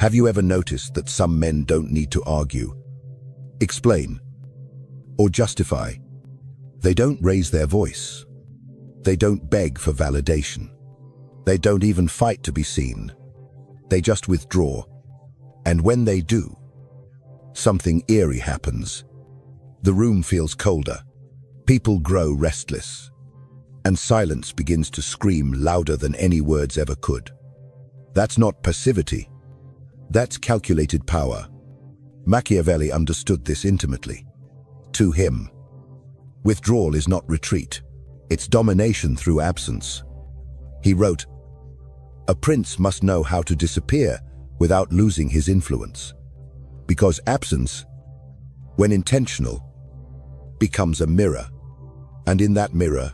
Have you ever noticed that some men don't need to argue, explain, or justify? They don't raise their voice. They don't beg for validation. They don't even fight to be seen. They just withdraw. And when they do, something eerie happens. The room feels colder. People grow restless. And silence begins to scream louder than any words ever could. That's not passivity. That's calculated power. Machiavelli understood this intimately. To him, withdrawal is not retreat. It's domination through absence. He wrote, "A prince must know how to disappear without losing his influence. Because absence, when intentional, becomes a mirror. And in that mirror,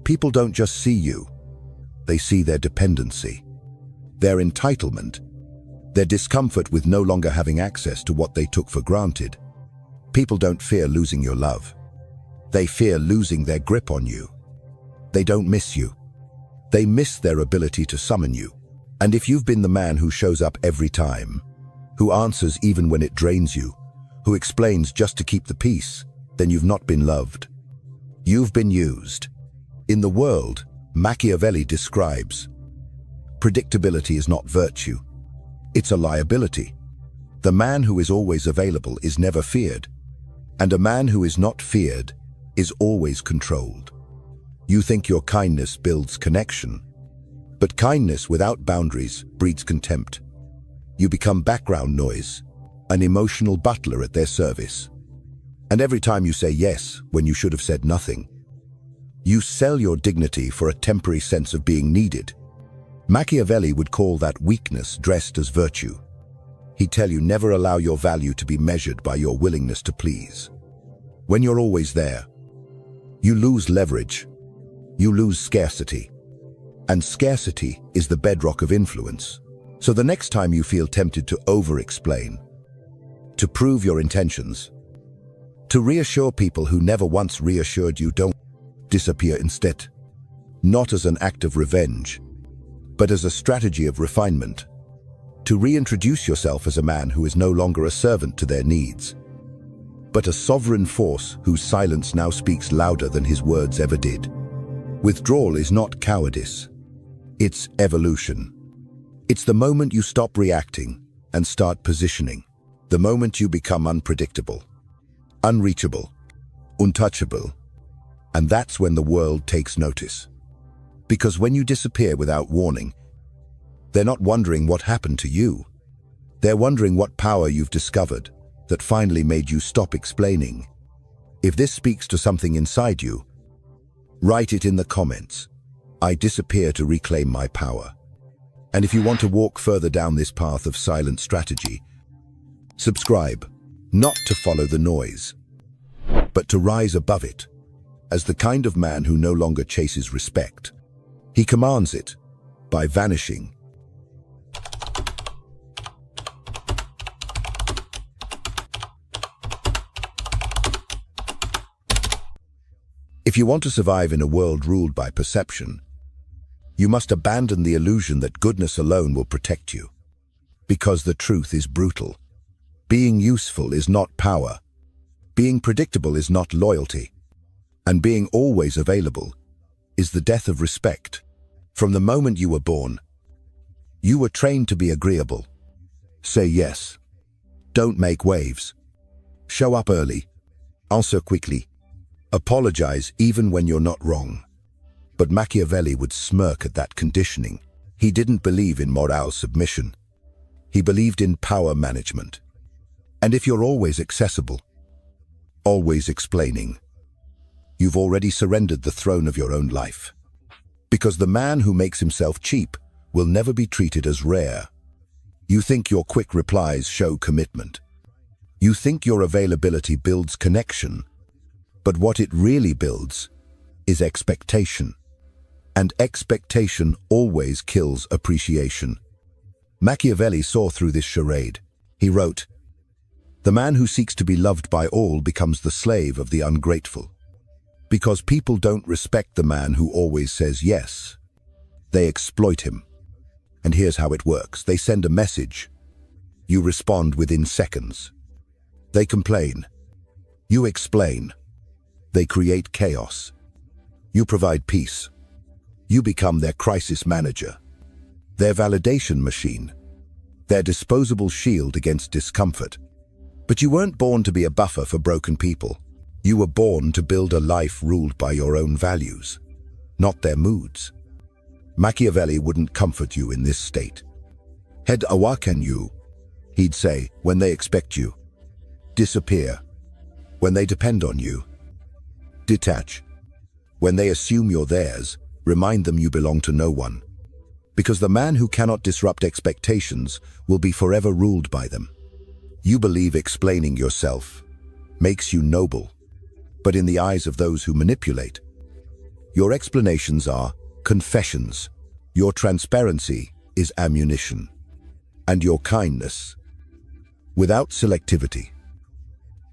people don't just see you. They see their dependency, their entitlement, their discomfort with no longer having access to what they took for granted. People don't fear losing your love. They fear losing their grip on you. They don't miss you. They miss their ability to summon you. And if you've been the man who shows up every time, who answers even when it drains you, who explains just to keep the peace, then you've not been loved. You've been used. In the world, Machiavelli describes, predictability is not virtue. It's a liability. The man who is always available is never feared. And a man who is not feared is always controlled. You think your kindness builds connection, but kindness without boundaries breeds contempt. You become background noise, an emotional butler at their service. And every time you say yes when you should have said nothing, you sell your dignity for a temporary sense of being needed. Machiavelli would call that weakness dressed as virtue. He'd tell you never allow your value to be measured by your willingness to please. When you're always there, you lose leverage, you lose scarcity. And scarcity is the bedrock of influence. So the next time you feel tempted to over-explain, to prove your intentions, to reassure people who never once reassured you, don't disappear instead. Not as an act of revenge, but as a strategy of refinement. To reintroduce yourself as a man who is no longer a servant to their needs, but a sovereign force whose silence now speaks louder than his words ever did. Withdrawal is not cowardice. It's evolution. It's the moment you stop reacting and start positioning. The moment you become unpredictable, unreachable, untouchable. And that's when the world takes notice. Because when you disappear without warning, they're not wondering what happened to you. They're wondering what power you've discovered that finally made you stop explaining. If this speaks to something inside you, write it in the comments. I disappear to reclaim my power. And if you want to walk further down this path of silent strategy, subscribe, not to follow the noise, but to rise above it, as the kind of man who no longer chases respect. He commands it by vanishing. If you want to survive in a world ruled by perception, you must abandon the illusion that goodness alone will protect you. Because the truth is brutal. Being useful is not power. Being predictable is not loyalty. And being always available is the death of respect. From the moment you were born, you were trained to be agreeable. Say yes. Don't make waves. Show up early. Answer quickly. Apologize even when you're not wrong. But Machiavelli would smirk at that conditioning. He didn't believe in moral submission. He believed in power management. And if you're always accessible, always explaining, you've already surrendered the throne of your own life. Because the man who makes himself cheap will never be treated as rare. You think your quick replies show commitment. You think your availability builds connection. But what it really builds is expectation. And expectation always kills appreciation. Machiavelli saw through this charade. He wrote, "The man who seeks to be loved by all becomes the slave of the ungrateful." Because people don't respect the man who always says yes. They exploit him. And here's how it works. They send a message, You respond within seconds. They complain. You explain. They create chaos. You provide peace. You become their crisis manager, their validation machine, their disposable shield against discomfort. But you weren't born to be a buffer for broken people. You were born to build a life ruled by your own values, not their moods. Machiavelli wouldn't comfort you in this state. Head awaken you, he'd say, when they expect you. Disappear, when they depend on you. Detach, when they assume you're theirs. Remind them you belong to no one. Because the man who cannot disrupt expectations will be forever ruled by them. You believe explaining yourself makes you noble, but in the eyes of those who manipulate, your explanations are confessions, your transparency is ammunition, and your kindness, without selectivity,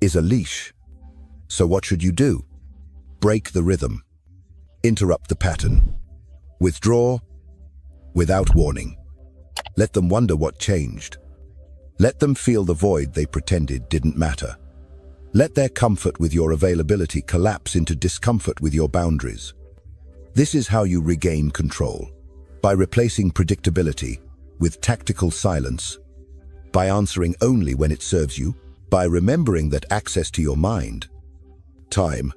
is a leash. So what should you do? Break the rhythm. Interrupt the pattern. Withdraw without warning. Let them wonder what changed. Let them feel the void they pretended didn't matter. Let their comfort with your availability collapse into discomfort with your boundaries. This is how you regain control. By replacing predictability with tactical silence. By answering only when it serves you. By remembering that access to your mind, time,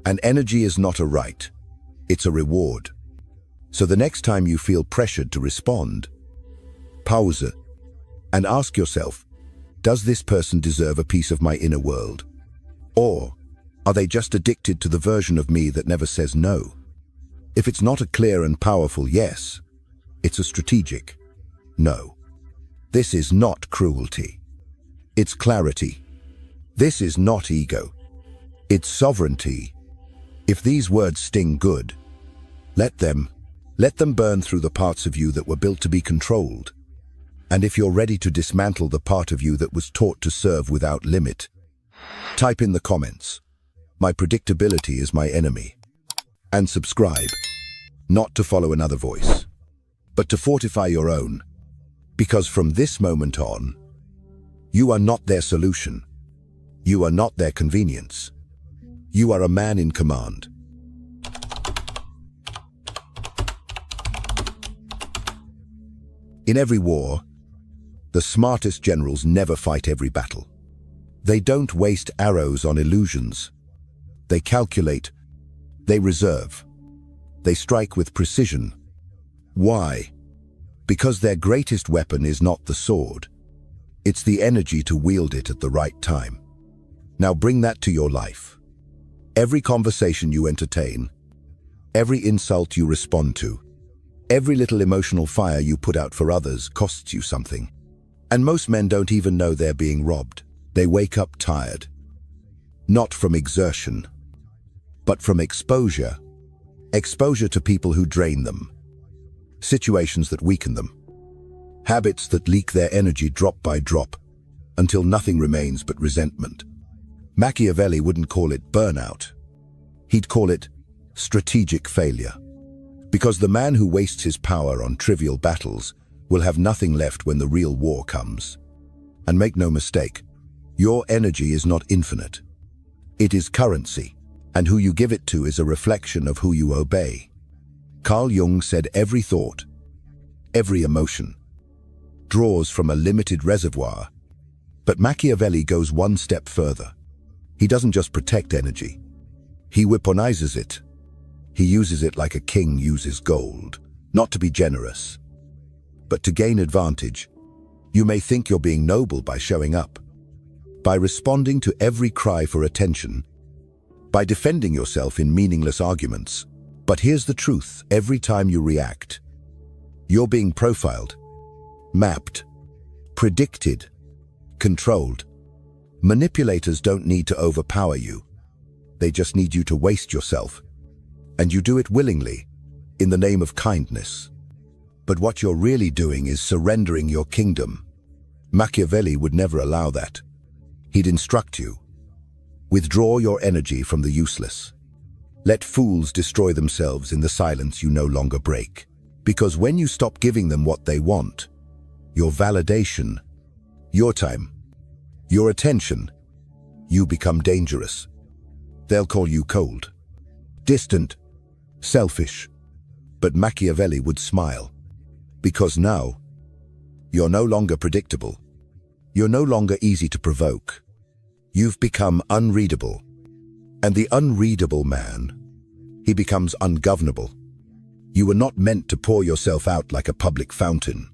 and energy is not a right, it's a reward. So the next time you feel pressured to respond, pause and ask yourself, does this person deserve a piece of my inner world? Or are they just addicted to the version of me that never says no? If it's not a clear and powerful yes, it's a strategic no. This is not cruelty. It's clarity. This is not ego. It's sovereignty. If these words sting good, let them burn through the parts of you that were built to be controlled. And if you're ready to dismantle the part of you that was taught to serve without limit, type in the comments, "My predictability is my enemy." And subscribe, not to follow another voice, but to fortify your own. Because from this moment on, you are not their solution. You are not their convenience. You are a man in command. In every war, the smartest generals never fight every battle. They don't waste arrows on illusions. They calculate. They reserve. They strike with precision. Why? Because their greatest weapon is not the sword. It's the energy to wield it at the right time. Now bring that to your life. Every conversation you entertain, every insult you respond to, every little emotional fire you put out for others costs you something. And most men don't even know they're being robbed. They wake up tired. Not from exertion, but from exposure. Exposure to people who drain them. Situations that weaken them. Habits that leak their energy drop by drop, until nothing remains but resentment. Machiavelli wouldn't call it burnout. He'd call it strategic failure. Because the man who wastes his power on trivial battles will have nothing left when the real war comes. And make no mistake, your energy is not infinite. It is currency, and who you give it to is a reflection of who you obey. Carl Jung said every thought, every emotion, draws from a limited reservoir. But Machiavelli goes one step further. He doesn't just protect energy. He weaponizes it. He uses it like a king uses gold, not to be generous, but to gain advantage. You may think you're being noble by showing up, by responding to every cry for attention, by defending yourself in meaningless arguments. But here's the truth: every time you react, you're being profiled, mapped, predicted, controlled. Manipulators don't need to overpower you. They just need you to waste yourself. And you do it willingly, in the name of kindness. But what you're really doing is surrendering your kingdom. Machiavelli would never allow that. He'd instruct you. Withdraw your energy from the useless. Let fools destroy themselves in the silence you no longer break. Because when you stop giving them what they want, your validation, your time, your attention, you become dangerous. They'll call you cold, distant, selfish. But Machiavelli would smile, because now, you're no longer predictable. You're no longer easy to provoke. You've become unreadable. And the unreadable man, he becomes ungovernable. You were not meant to pour yourself out like a public fountain.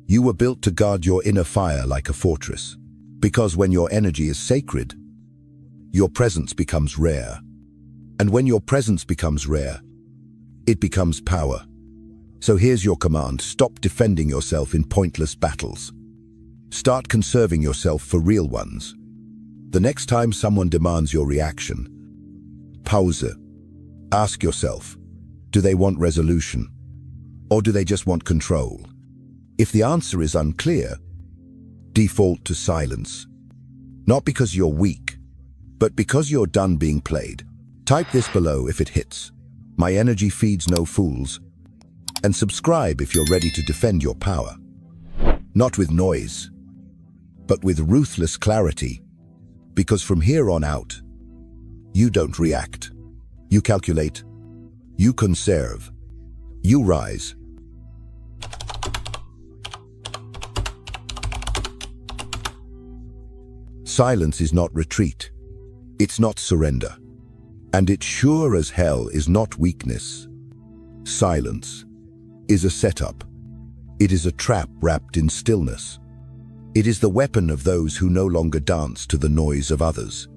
You were built to guard your inner fire like a fortress. Because when your energy is sacred, your presence becomes rare. And when your presence becomes rare, it becomes power. So here's your command: stop defending yourself in pointless battles. Start conserving yourself for real ones. The next time someone demands your reaction, pause. Ask yourself, do they want resolution? Or do they just want control? If the answer is unclear, default to silence. Not because you're weak, but because you're done being played. Type this below if it hits. My energy feeds no fools. And subscribe if you're ready to defend your power. Not with noise, but with ruthless clarity. Because from here on out, you don't react. You calculate. You conserve. You rise. Silence is not retreat. It's not surrender. And it sure as hell is not weakness. Silence is a setup. It is a trap wrapped in stillness. It is the weapon of those who no longer dance to the noise of others.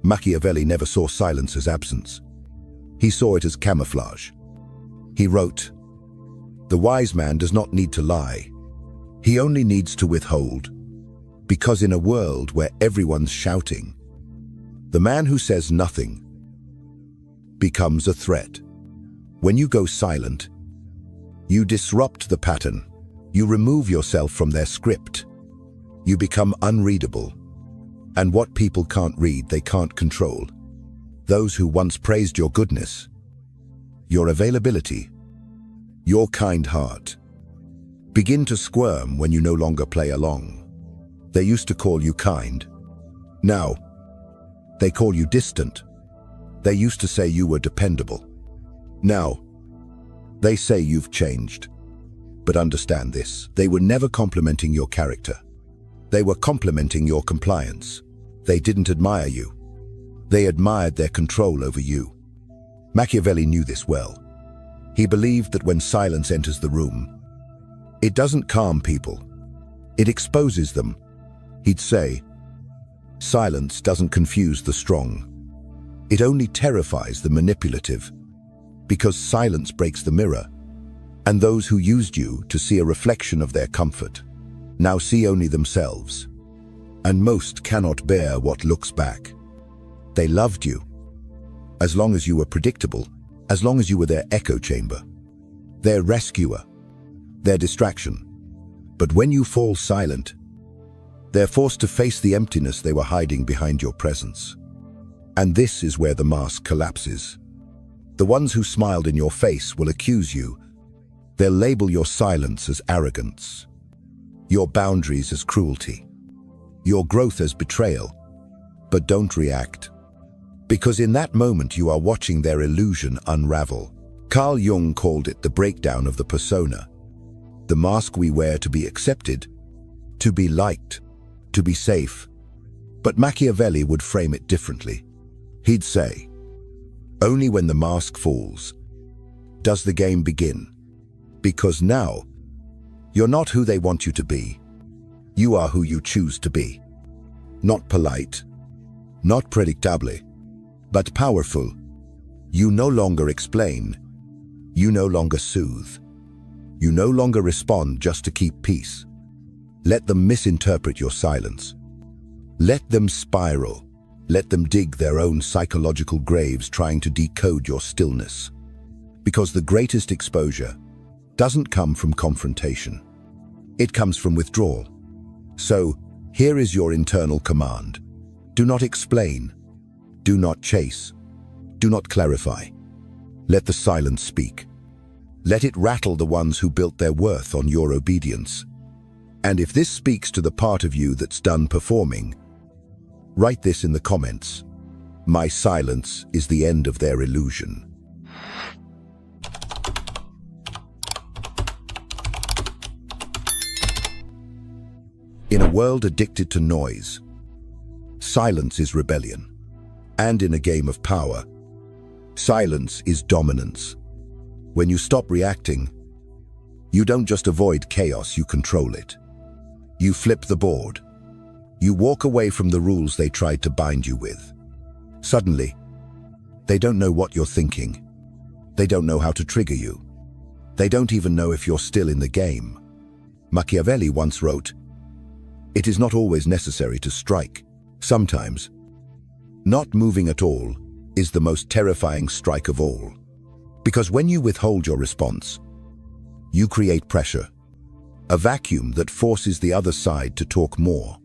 Machiavelli never saw silence as absence. He saw it as camouflage. He wrote, "The wise man does not need to lie. He only needs to withhold. Because in a world where everyone's shouting, the man who says nothing becomes a threat. When you go silent, you disrupt the pattern. You remove yourself from their script. You become unreadable. And what people can't read, they can't control. Those who once praised your goodness, your availability, your kind heart, begin to squirm when you no longer play along. They used to call you kind. Now, they call you distant. They used to say you were dependable. Now, they say you've changed. But understand this, they were never complimenting your character. They were complimenting your compliance. They didn't admire you. They admired their control over you. Machiavelli knew this well. He believed that when silence enters the room, it doesn't calm people. It exposes them. He'd say, silence doesn't confuse the strong. It only terrifies the manipulative, because silence breaks the mirror, and those who used you to see a reflection of their comfort now see only themselves. And most cannot bear what looks back. They loved you, as long as you were predictable, as long as you were their echo chamber, their rescuer, their distraction. But when you fall silent, they're forced to face the emptiness they were hiding behind your presence. And this is where the mask collapses. The ones who smiled in your face will accuse you. They'll label your silence as arrogance, your boundaries as cruelty, your growth as betrayal. But don't react, because in that moment you are watching their illusion unravel. Carl Jung called it the breakdown of the persona, the mask we wear to be accepted, to be liked, to be safe. But Machiavelli would frame it differently. He'd say, only when the mask falls does the game begin. Because now, you're not who they want you to be. You are who you choose to be. Not polite, not predictable, but powerful. You no longer explain. You no longer soothe. You no longer respond just to keep peace. Let them misinterpret your silence. Let them spiral. Let them dig their own psychological graves trying to decode your stillness. Because the greatest exposure doesn't come from confrontation. It comes from withdrawal. So, here is your internal command. Do not explain. Do not chase. Do not clarify. Let the silence speak. Let it rattle the ones who built their worth on your obedience. And if this speaks to the part of you that's done performing, write this in the comments. My silence is the end of their illusion. In a world addicted to noise, silence is rebellion. And in a game of power, silence is dominance. When you stop reacting, you don't just avoid chaos, you control it. You flip the board. You walk away from the rules they tried to bind you with. Suddenly, they don't know what you're thinking. They don't know how to trigger you. They don't even know if you're still in the game. Machiavelli once wrote, "It is not always necessary to strike. Sometimes, not moving at all is the most terrifying strike of all. Because when you withhold your response, you create pressure, a vacuum that forces the other side to talk more,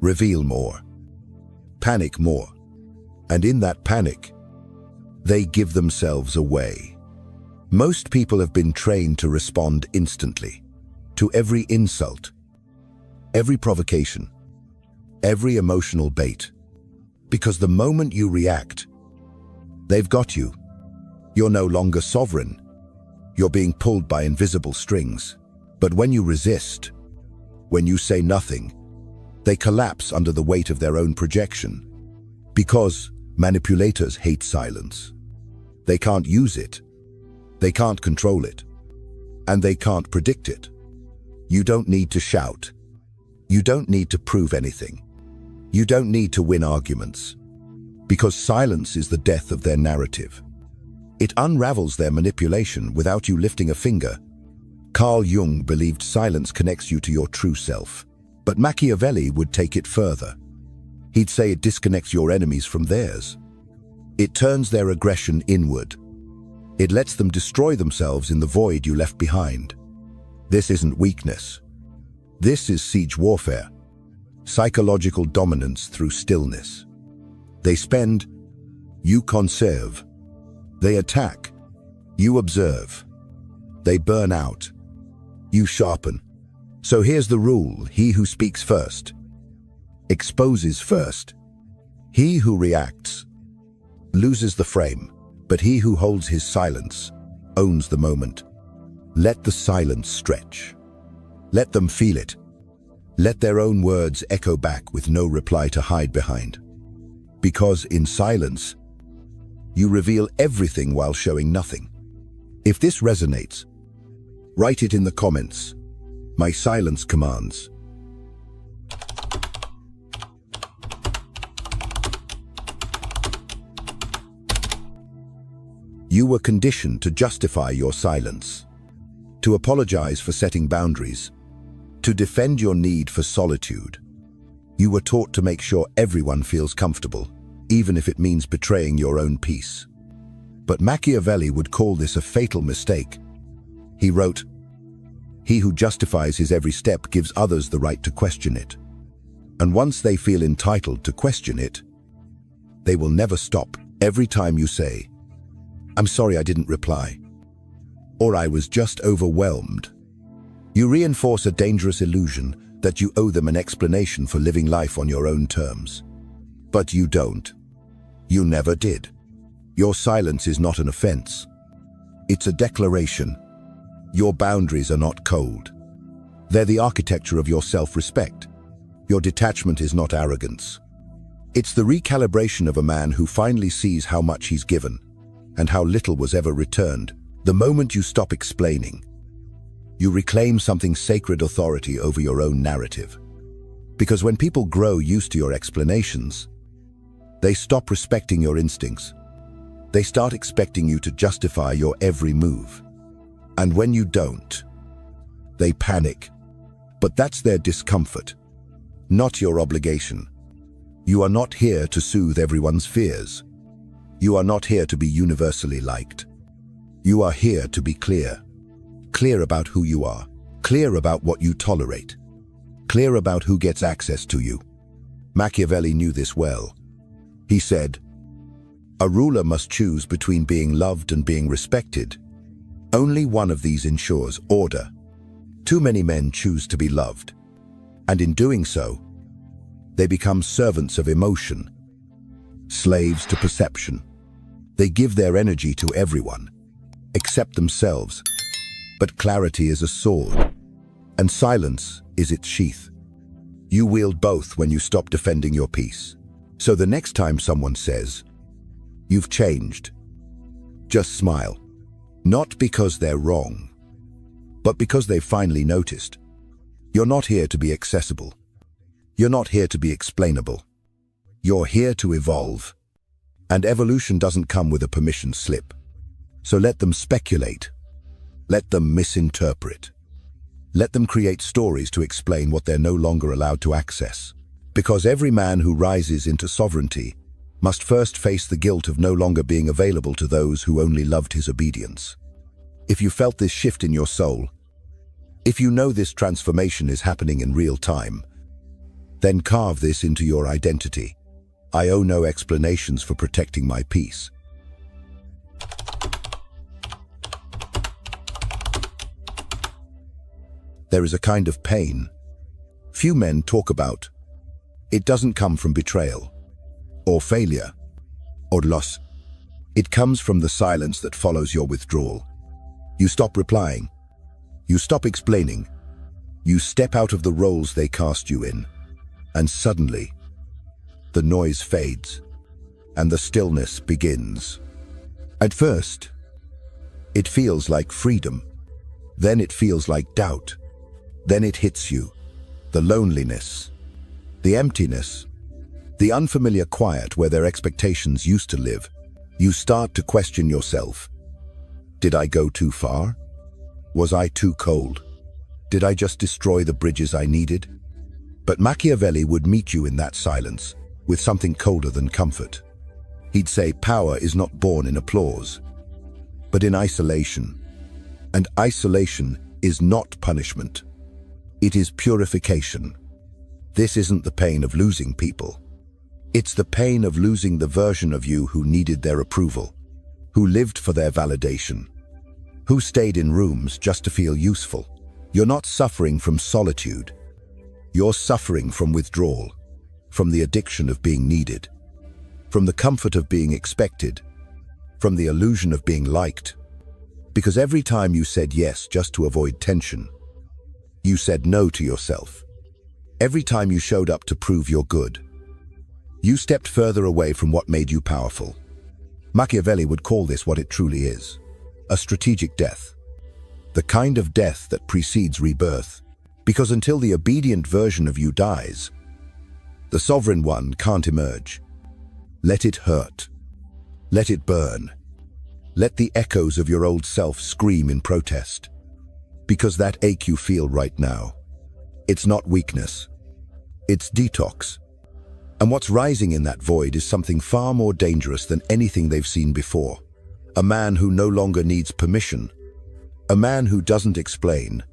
reveal more, panic more. And in that panic, they give themselves away." Most people have been trained to respond instantly to every insult, every provocation, every emotional bait. Because the moment you react, they've got you. You're no longer sovereign. You're being pulled by invisible strings. But when you resist, when you say nothing, they collapse under the weight of their own projection. Because manipulators hate silence. They can't use it. They can't control it. And they can't predict it. You don't need to shout. You don't need to prove anything. You don't need to win arguments. Because silence is the death of their narrative. It unravels their manipulation without you lifting a finger. Carl Jung believed silence connects you to your true self. But Machiavelli would take it further. He'd say it disconnects your enemies from theirs. It turns their aggression inward. It lets them destroy themselves in the void you left behind. This isn't weakness. This is siege warfare. Psychological dominance through stillness. They spend, you conserve. They attack, you observe. They burn out, you sharpen. So here's the rule: he who speaks first exposes first. He who reacts loses the frame, but he who holds his silence owns the moment. Let the silence stretch. Let them feel it. Let their own words echo back with no reply to hide behind. Because in silence, you reveal everything while showing nothing. If this resonates, write it in the comments. My silence commands. You were conditioned to justify your silence, to apologize for setting boundaries, to defend your need for solitude. You were taught to make sure everyone feels comfortable, even if it means betraying your own peace. But Machiavelli would call this a fatal mistake. He wrote, "He who justifies his every step gives others the right to question it. And once they feel entitled to question it, they will never stop. Every time you say, 'I'm sorry I didn't reply,' or 'I was just overwhelmed,' you reinforce a dangerous illusion that you owe them an explanation for living life on your own terms. But you don't. You never did. Your silence is not an offense. It's a declaration. Your boundaries are not cold. They're the architecture of your self-respect. Your detachment is not arrogance. It's the recalibration of a man who finally sees how much he's given and how little was ever returned. The moment you stop explaining, you reclaim something sacred: authority over your own narrative. Because when people grow used to your explanations, they stop respecting your instincts. They start expecting you to justify your every move. And when you don't, they panic. But that's their discomfort, not your obligation. You are not here to soothe everyone's fears. You are not here to be universally liked. You are here to be clear. Clear about who you are. Clear about what you tolerate. Clear about who gets access to you. Machiavelli knew this well. He said, "A ruler must choose between being loved and being respected. Only one of these ensures order. Too many men choose to be loved, and in doing so, they become servants of emotion, slaves to perception. They give their energy to everyone, except themselves. But clarity is a sword, and silence is its sheath. You wield both when you stop defending your peace. So the next time someone says, "You've changed," just smile. Not because they're wrong, but because they've finally noticed. You're not here to be accessible. You're not here to be explainable. You're here to evolve. And evolution doesn't come with a permission slip. So let them speculate. Let them misinterpret. Let them create stories to explain what they're no longer allowed to access. Because every man who rises into sovereignty must first face the guilt of no longer being available to those who only loved his obedience. If you felt this shift in your soul, if you know this transformation is happening in real time, then carve this into your identity. I owe no explanations for protecting my peace. There is a kind of pain few men talk about. It doesn't come from betrayal, or failure, or loss. It comes from the silence that follows your withdrawal. You stop replying. You stop explaining. You step out of the roles they cast you in. And suddenly, the noise fades, and the stillness begins. At first, it feels like freedom. Then it feels like doubt. Then it hits you, the loneliness, the emptiness, the unfamiliar quiet where their expectations used to live. You start to question yourself. Did I go too far? Was I too cold? Did I just destroy the bridges I needed? But Machiavelli would meet you in that silence with something colder than comfort. He'd say power is not born in applause, but in isolation. And isolation is not punishment. It is purification. This isn't the pain of losing people. It's the pain of losing the version of you who needed their approval, who lived for their validation, who stayed in rooms just to feel useful. You're not suffering from solitude. You're suffering from withdrawal, from the addiction of being needed, from the comfort of being expected, from the illusion of being liked. Because every time you said yes just to avoid tension, you said no to yourself. Every time you showed up to prove you're good, you stepped further away from what made you powerful. Machiavelli would call this what it truly is, a strategic death. The kind of death that precedes rebirth, because until the obedient version of you dies, the sovereign one can't emerge. Let it hurt. Let it burn. Let the echoes of your old self scream in protest. Because that ache you feel right now, it's not weakness. It's detox. And what's rising in that void is something far more dangerous than anything they've seen before. A man who no longer needs permission. A man who doesn't explain.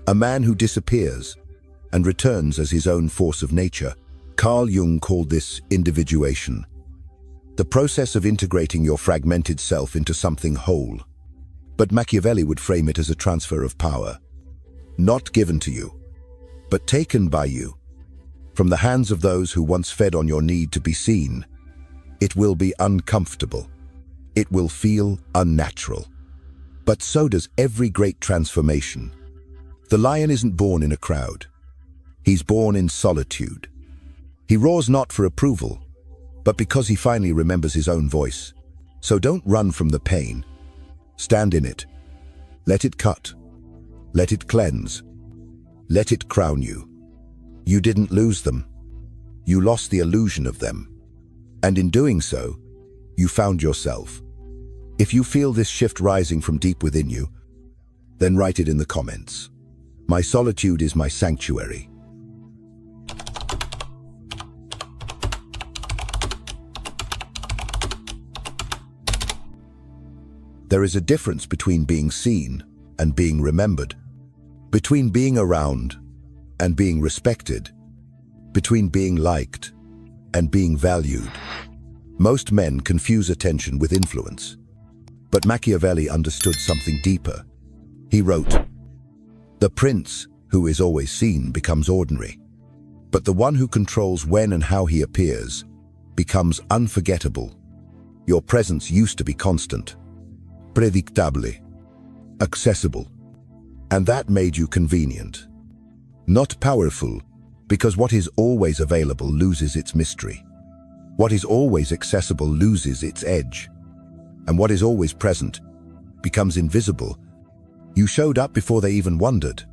A man who disappears and returns as his own force of nature. Carl Jung called this individuation. The process of integrating your fragmented self into something whole. But Machiavelli would frame it as a transfer of power, not given to you, but taken by you, from the hands of those who once fed on your need to be seen. It will be uncomfortable. It will feel unnatural. But so does every great transformation. The lion isn't born in a crowd. He's born in solitude. He roars not for approval, but because he finally remembers his own voice. So don't run from the pain. Stand in it. Let it cut. Let it cleanse. Let it crown you. You didn't lose them. You lost the illusion of them. And in doing so, you found yourself. If you feel this shift rising from deep within you, then write it in the comments. My solitude is my sanctuary. There is a difference between being seen and being remembered, between being around and being respected, between being liked and being valued. Most men confuse attention with influence, but Machiavelli understood something deeper. He wrote, The prince, who is always seen, becomes ordinary. But the one who controls when and how he appears becomes unforgettable. Your presence used to be constant, predictable, accessible, and that made you convenient. Not powerful, because what is always available loses its mystery. What is always accessible loses its edge. And what is always present becomes invisible. You showed up before they even wondered.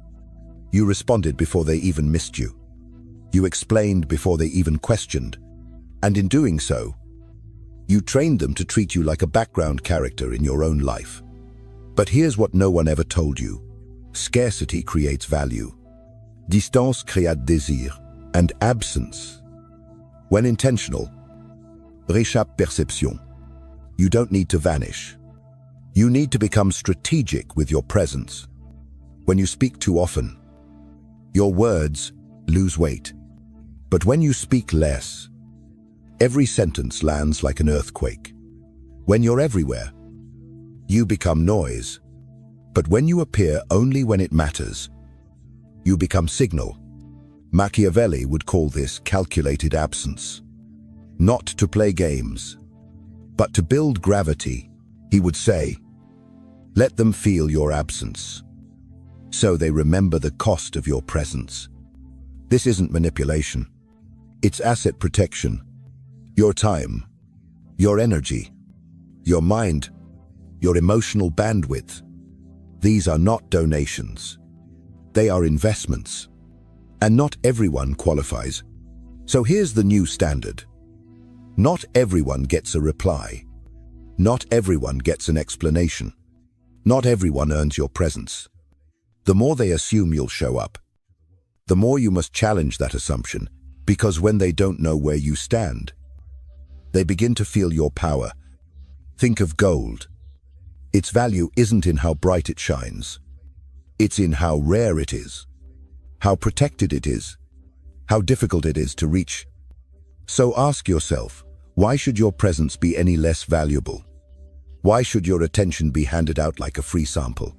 You responded before they even missed you. You explained before they even questioned. And in doing so, you trained them to treat you like a background character in your own life. But here's what no one ever told you. Scarcity creates value. Distance crée désir. And absence, when intentional, réchappe perception. You don't need to vanish. You need to become strategic with your presence. When you speak too often, your words lose weight. But when you speak less, every sentence lands like an earthquake. When you're everywhere, you become noise. But when you appear only when it matters, you become signal. Machiavelli would call this calculated absence. Not to play games, but to build gravity. He would say, let them feel your absence, so they remember the cost of your presence. This isn't manipulation. It's asset protection. Your time, your energy, your mind, your emotional bandwidth. These are not donations. They are investments. And not everyone qualifies. So here's the new standard. Not everyone gets a reply. Not everyone gets an explanation. Not everyone earns your presence. The more they assume you'll show up, the more you must challenge that assumption, because when they don't know where you stand, they begin to feel your power. Think of gold. Its value isn't in how bright it shines. It's in how rare it is, how protected it is, how difficult it is to reach. So ask yourself, why should your presence be any less valuable? Why should your attention be handed out like a free sample?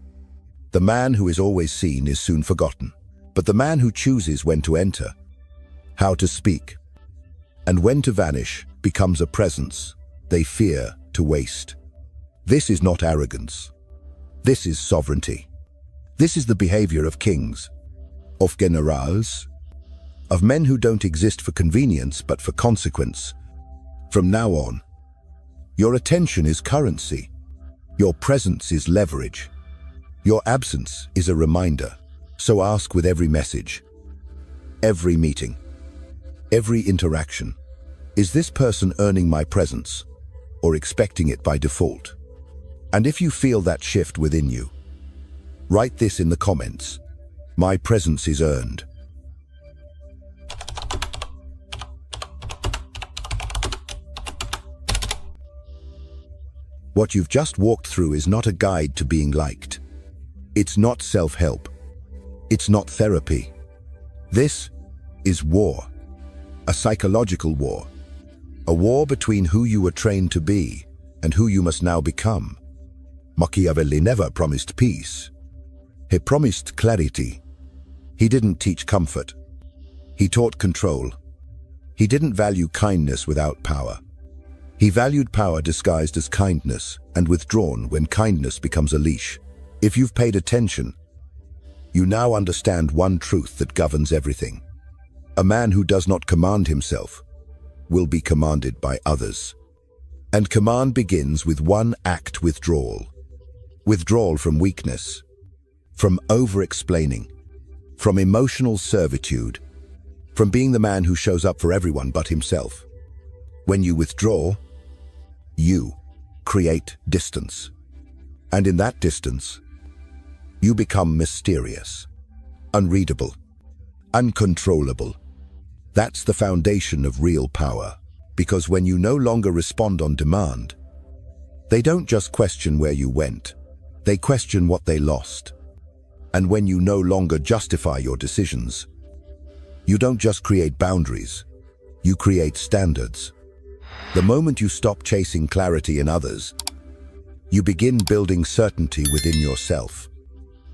The man who is always seen is soon forgotten, but the man who chooses when to enter, how to speak, and when to vanish becomes a presence they fear to waste. This is not arrogance. This is sovereignty. This is the behavior of kings, of generals, of men who don't exist for convenience but for consequence. From now on, your attention is currency. Your presence is leverage. Your absence is a reminder. So ask with every message, every meeting, every interaction, is this person earning my presence or expecting it by default? And if you feel that shift within you, write this in the comments. My presence is earned. What you've just walked through is not a guide to being liked. It's not self-help. It's not therapy. This is war. A psychological war. A war between who you were trained to be and who you must now become. Machiavelli never promised peace. He promised clarity. He didn't teach comfort. He taught control. He didn't value kindness without power. He valued power disguised as kindness and withdrawn when kindness becomes a leash. If you've paid attention, you now understand one truth that governs everything. A man who does not command himself will be commanded by others. And command begins with one act: withdrawal. Withdrawal from weakness, from over-explaining, from emotional servitude, from being the man who shows up for everyone but himself. When you withdraw, you create distance. And in that distance, you become mysterious, unreadable, uncontrollable. That's the foundation of real power, because when you no longer respond on demand, they don't just question where you went, they question what they lost. And when you no longer justify your decisions, you don't just create boundaries, you create standards. The moment you stop chasing clarity in others, you begin building certainty within yourself.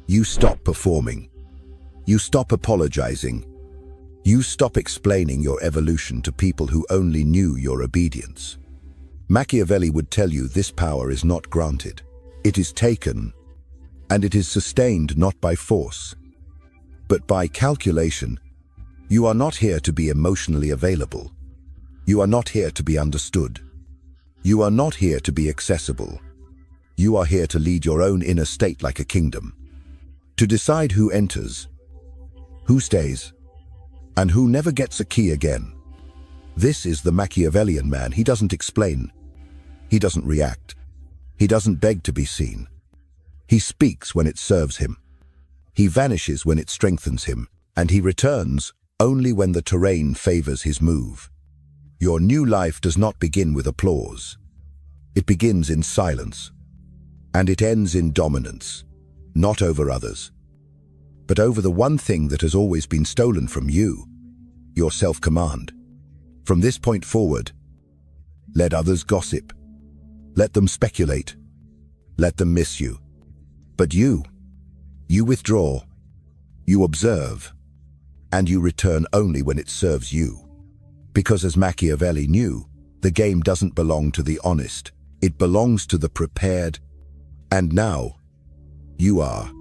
You stop performing. You stop apologizing. You stop explaining your evolution to people who only knew your obedience. Machiavelli would tell you this power is not granted. It is taken, and it is sustained not by force, but by calculation. You are not here to be emotionally available. You are not here to be understood. You are not here to be accessible. You are here to lead your own inner state like a kingdom. To decide who enters, who stays, and who never gets a key again. This is the Machiavellian man. He doesn't explain. He doesn't react. He doesn't beg to be seen. He speaks when it serves him. He vanishes when it strengthens him, and he returns only when the terrain favors his move. Your new life does not begin with applause. It begins in silence, and it ends in dominance, not over others, but over the one thing that has always been stolen from you, your self-command. From this point forward, let others gossip. Let them speculate. Let them miss you. But you withdraw, you observe, and you return only when it serves you. Because as Machiavelli knew, the game doesn't belong to the honest. It belongs to the prepared. And now, you are